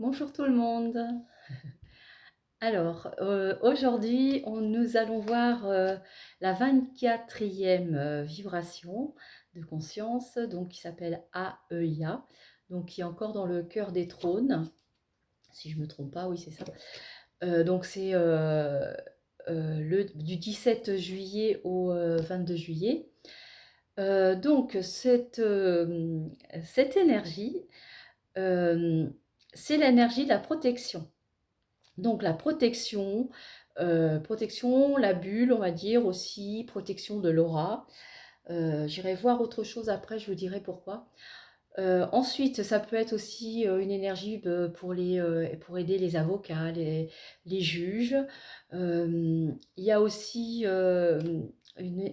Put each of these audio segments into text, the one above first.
Bonjour tout le monde. Alors, aujourd'hui, nous allons voir la 24e vibration de conscience, donc qui s'appelle AEIA, donc qui est encore dans le cœur des trônes, si je ne me trompe pas, oui c'est ça. Donc c'est du 17 juillet au 22 juillet. Donc cette énergie, c'est l'énergie de la protection. Donc la protection, la bulle, on va dire aussi, protection de l'aura. J'irai voir autre chose après, je vous dirai pourquoi. Ensuite, ça peut être aussi une énergie pour aider les avocats, les juges. Il y a aussi une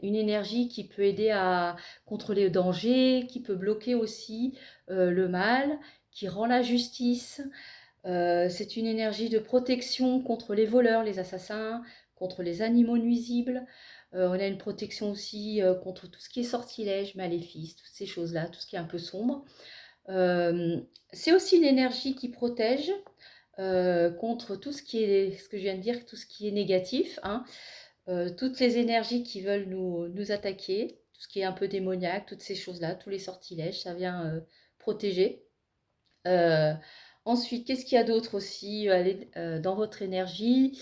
énergie qui peut aider à contrôler le danger, qui peut bloquer aussi le mal, qui rend la justice. C'est une énergie de protection contre les voleurs, les assassins, contre les animaux nuisibles. On a une protection aussi contre tout ce qui est sortilège, maléfice, toutes ces choses-là, tout ce qui est un peu sombre. C'est aussi une énergie qui protège contre tout ce qui est, ce que je viens de dire, tout ce qui est négatif, hein. Toutes les énergies qui veulent nous attaquer, tout ce qui est un peu démoniaque, toutes ces choses-là, tous les sortilèges, ça vient protéger. Ensuite, qu'est-ce qu'il y a d'autre aussi dans votre énergie?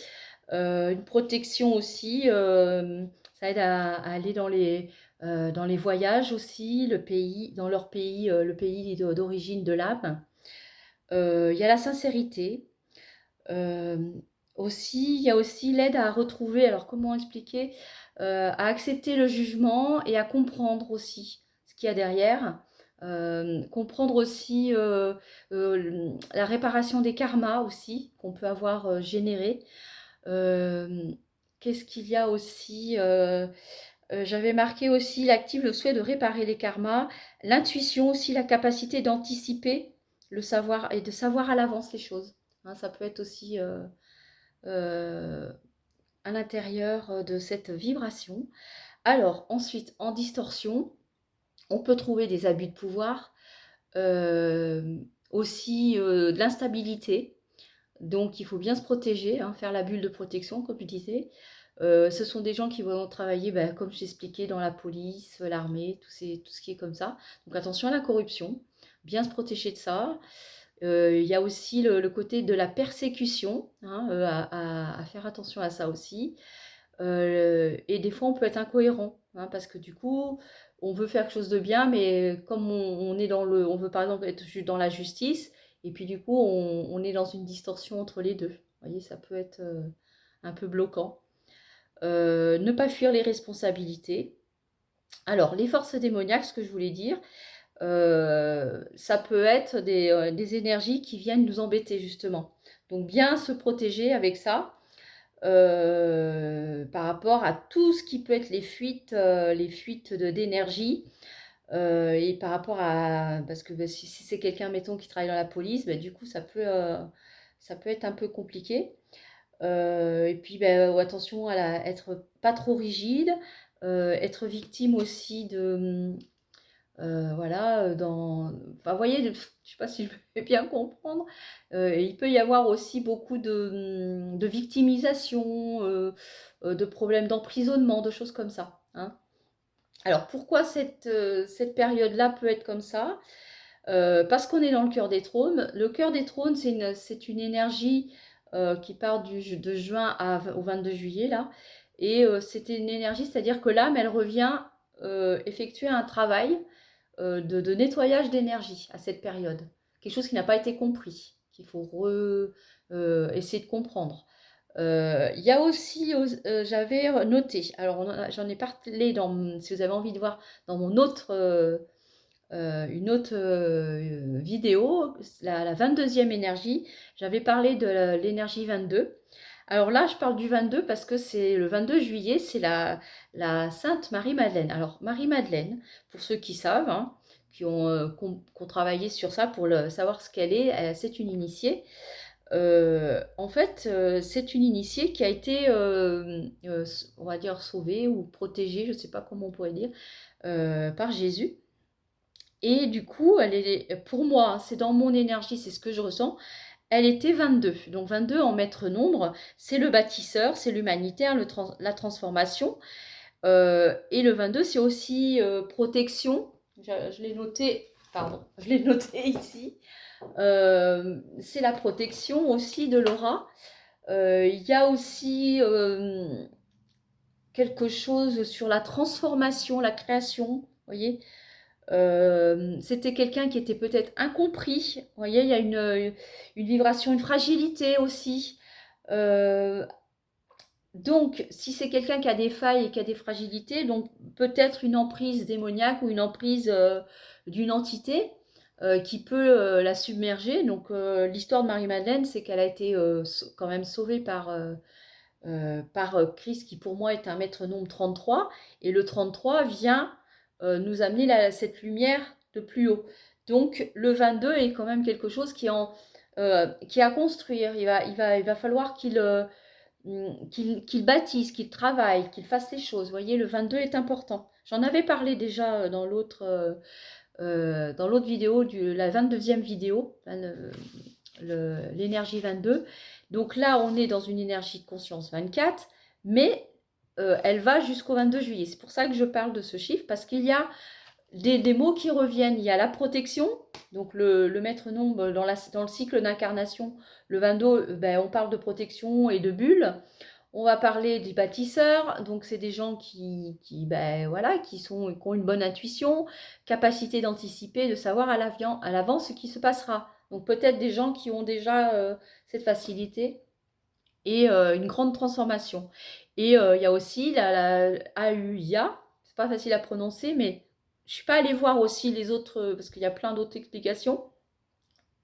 Une protection aussi, ça aide à aller dans les voyages aussi, dans leur pays, le pays d'origine de l'âme. Il y a la sincérité. Aussi, il y a aussi l'aide à retrouver, alors comment expliquer, à accepter le jugement et à comprendre aussi ce qu'il y a derrière. Comprendre aussi la réparation des karmas aussi qu'on peut avoir générés. Qu'est-ce qu'il y a aussi j'avais marqué aussi l'active, le souhait de réparer les karmas, l'intuition aussi, la capacité d'anticiper le savoir et de savoir à l'avance les choses. Hein, ça peut être aussi euh, à l'intérieur de cette vibration. Alors ensuite, en distorsion, on peut trouver des abus de pouvoir, aussi de l'instabilité. Donc il faut bien se protéger, hein, faire la bulle de protection, comme je disais. Ce sont des gens qui vont travailler, comme je t'expliquais, dans la police, l'armée, tout ce qui est comme ça. Donc attention à la corruption, bien se protéger de ça. Il y a aussi le côté de la persécution, hein, à faire attention à ça aussi. Et des fois, on peut être incohérent, hein, parce que du coup, on veut faire quelque chose de bien, mais comme on est on veut par exemple être dans la justice, et puis du coup, on est dans une distorsion entre les deux. Vous voyez, ça peut être un peu bloquant. Ne pas fuir les responsabilités. Alors, les forces démoniaques, ce que je voulais dire, ça peut être des énergies qui viennent nous embêter, justement. Donc, bien se protéger avec ça. Par rapport à tout ce qui peut être les fuites d'énergie. Et par rapport à... Parce que si c'est quelqu'un, mettons, qui travaille dans la police, du coup, ça peut être un peu compliqué. Et puis, attention à être pas trop rigide, être victime aussi de... voilà, enfin, vous voyez, je ne sais pas si je vais bien comprendre. Il peut y avoir aussi beaucoup de victimisation, de problèmes d'emprisonnement, de choses comme ça, hein. Alors, pourquoi cette période-là peut être comme ça? Parce qu'on est dans le cœur des trônes. Le cœur des trônes, c'est une énergie qui part de juin au 22 juillet, là. Et c'était une énergie, c'est-à-dire que l'âme, elle revient effectuer un travail de nettoyage d'énergie à cette période. Quelque chose qui n'a pas été compris, qu'il faut essayer de comprendre. Il y a aussi, j'avais noté, alors j'en ai parlé si vous avez envie de voir dans mon autre, une autre vidéo, la 22e énergie, j'avais parlé de l'énergie 22. Alors là, je parle du 22 parce que c'est le 22 juillet, c'est la Sainte Marie-Madeleine. Alors, Marie-Madeleine, pour ceux qui savent, hein, qui ont travaillé sur ça pour savoir ce qu'elle est, c'est une initiée. En fait, c'est une initiée qui a été, on va dire, sauvée ou protégée, je ne sais pas comment on pourrait dire, par Jésus. Et du coup, pour moi, c'est dans mon énergie, c'est ce que je ressens. elle était 22. Donc 22 en maître nombre, c'est le bâtisseur, c'est l'humanitaire, la transformation. Et le 22, c'est aussi protection. Je l'ai noté, pardon, je l'ai noté ici. C'est la protection aussi de l'aura. Il y a aussi quelque chose sur la transformation, la création, vous voyez. C'était quelqu'un qui était peut-être incompris. Vous voyez, il y a une vibration, une fragilité aussi. Donc, si c'est quelqu'un qui a des failles et qui a des fragilités, donc peut-être une emprise démoniaque ou une emprise d'une entité qui peut la submerger. Donc, l'histoire de Marie-Madeleine, c'est qu'elle a été quand même sauvée par Christ, qui pour moi est un maître nombre 33. Et le 33 vient nous amener cette lumière de plus haut. Donc, le 22 est quand même quelque chose qui est à construire. Il va falloir qu'il bâtisse, qu'il travaille, qu'il fasse les choses. Vous voyez, le 22 est important. J'en avais parlé déjà dans l'autre vidéo, la 22e vidéo, l'énergie 22. Donc là, on est dans une énergie de conscience 24, mais elle va jusqu'au 22 juillet. C'est pour ça que je parle de ce chiffre, parce qu'il y a des mots qui reviennent. Il y a la protection, donc le maître nombre dans le cycle d'incarnation, le 22, ben, on parle de protection et de bulles. On va parler des bâtisseurs, donc c'est des gens ben, voilà, qui ont une bonne intuition, capacité d'anticiper, de savoir à l'avance ce qui se passera. Donc peut-être des gens qui ont déjà cette facilité et une grande transformation. Et il y a aussi la AUIA, c'est pas facile à prononcer, mais je suis pas allée voir aussi les autres, parce qu'il y a plein d'autres explications.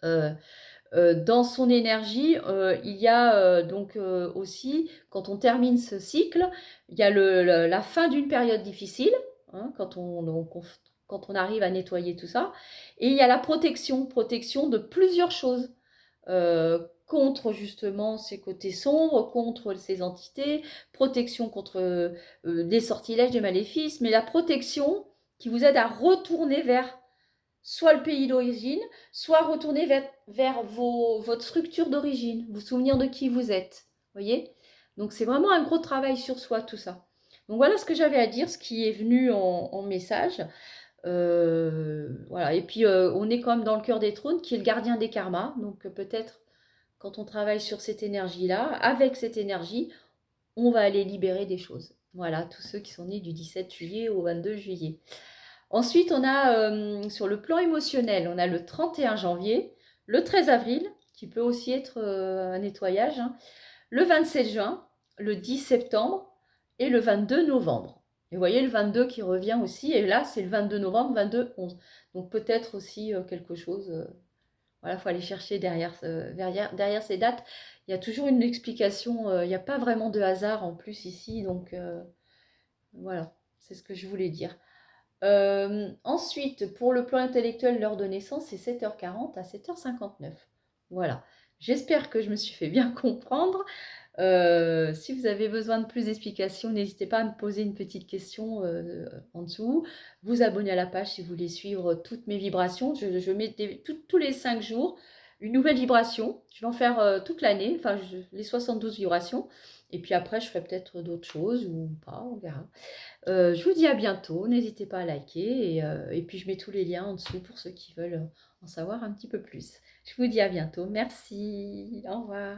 Dans son énergie, il y a donc aussi, quand on termine ce cycle, il y a la fin d'une période difficile, hein, quand on arrive à nettoyer tout ça, et il y a la protection de plusieurs choses, contre justement ces côtés sombres, contre ces entités, protection contre des sortilèges, des maléfices, mais la protection qui vous aide à retourner vers soit le pays d'origine, soit retourner vers votre structure d'origine, vous souvenir de qui vous êtes. Voyez. Donc c'est vraiment un gros travail sur soi, tout ça. Donc voilà ce que j'avais à dire, ce qui est venu en message. Voilà. Et puis on est quand même dans le cœur des trônes, qui est le gardien des karmas. Donc peut-être quand on travaille sur cette énergie-là, avec cette énergie, on va aller libérer des choses. Voilà, tous ceux qui sont nés du 17 juillet au 22 juillet. Ensuite, on a sur le plan émotionnel, on a le 31 janvier, le 13 avril, qui peut aussi être un nettoyage, hein, le 27 juin, le 10 septembre et le 22 novembre. Et vous voyez le 22 qui revient aussi, et là c'est le 22 novembre, 22-11. Donc peut-être aussi quelque chose, voilà, il faut aller chercher derrière ces dates. Il y a toujours une explication, il n'y a pas vraiment de hasard en plus ici, donc voilà, c'est ce que je voulais dire. Ensuite, pour le plan intellectuel, l'heure de naissance, c'est 7h40 à 7h59. Voilà. J'espère que je me suis fait bien comprendre. Si vous avez besoin de plus d'explications, n'hésitez pas à me poser une petite question en dessous. Vous abonner à la page si vous voulez suivre toutes mes vibrations. Je mets tous les 5 jours une nouvelle vibration. Je vais en faire toute l'année, enfin les 72 vibrations. Et puis après, je ferai peut-être d'autres choses ou pas, on verra. Je vous dis à bientôt, n'hésitez pas à liker et puis je mets tous les liens en dessous pour ceux qui veulent en savoir un petit peu plus. Je vous dis à bientôt, merci, au revoir.